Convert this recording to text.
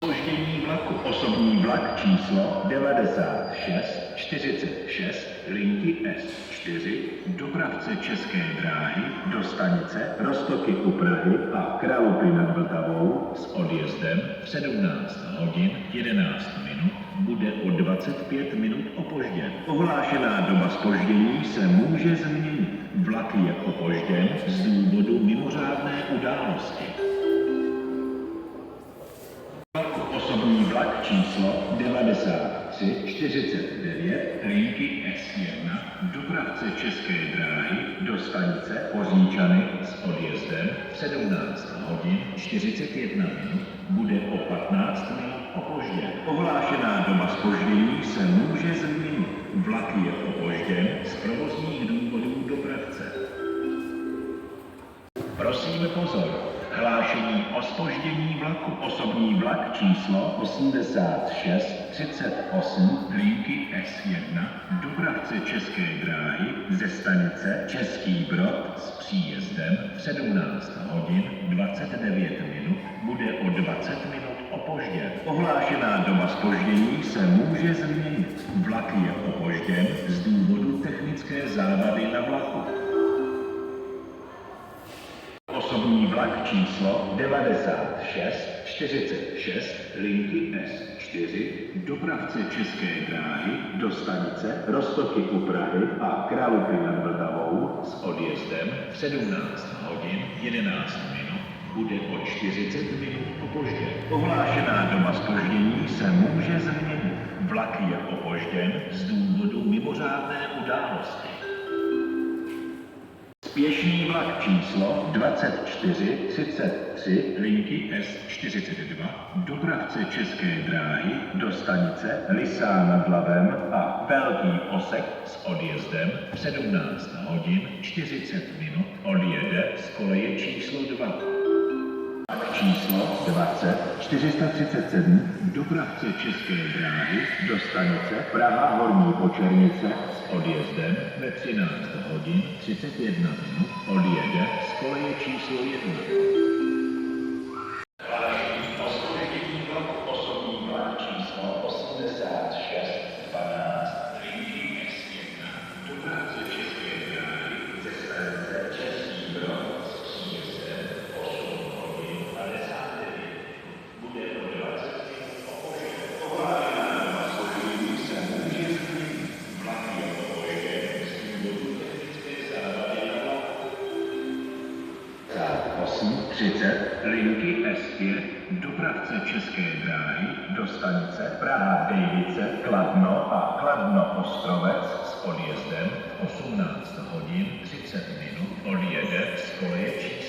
Zpoždění vlaku. Osobní vlak číslo 9646 linky S4 dopravce České dráhy do stanice Roztoky u Prahy a Kralupy nad Vltavou s odjezdem v 17 hodin 11 minut bude o 25 minut opožděn. Ohlášená doba zpoždění se může změnit. Vlak je opožděn z důvodu mimořádné události. Osobní vlak číslo 9349 linky S1 dopravce České dráhy do stanice Hoříčany s odjezdem v 17 hodin 41 minut bude o 15 minut opožděn. Ohlášená doba zpoždění se může změnit. Vlak je opožděn z provozních důvodů dopravce. Prosíme pozor. Hlášení o zpoždění vlaku. Osobní vlak číslo 8638 linky S1 dopravce České dráhy ze stanice Český Brod s příjezdem v 17 hodin 29 minut bude o 20 minut opožděn. Ohlášená doba zpoždění se může změnit. Vlak je opožděn z důvodu technické závady na vlaku. Osobní vlak číslo 9646 linky S4 dopravce České dráhy do stanice Roztoky u Prahy a Kralupy nad Vltavou s odjezdem v 17 hodin 11 minut bude o 40 minut opožděn. Ohlášená doba zpoždění se může změnit. Vlak je opožděn z důvodu mimořádné události. Spěšný vlak číslo 2433 linky S42 dopravce České dráhy do stanice Lysá nad Labem a Velký Osek s odjezdem v 17 hodin 40 minut odjede z koleje číslo 2. Číslo 20437 dopravce České dráhy do stanice Praha Horní Počernice s odjezdem ve 13 hodin 31 minut odjede z koleje číslo 1. Zpoždění vlaku. Osobní vlak číslo 8612 linky S1 dopravce České dráhy ze stanice Český Brod s příjezdem 8 hodin 59 bude o 20 minut opožděn. Ohlášená doba zpoždění se může změnit. Vlak je opožděn z důvodu technické závady na vlaku. 830 linky S5 dopravce České dráhy do stanice Praha Dejvice, Kladno a Kladno Ostrovec s odjezdem v 18 hodin 30 minut odjede z koleje číslo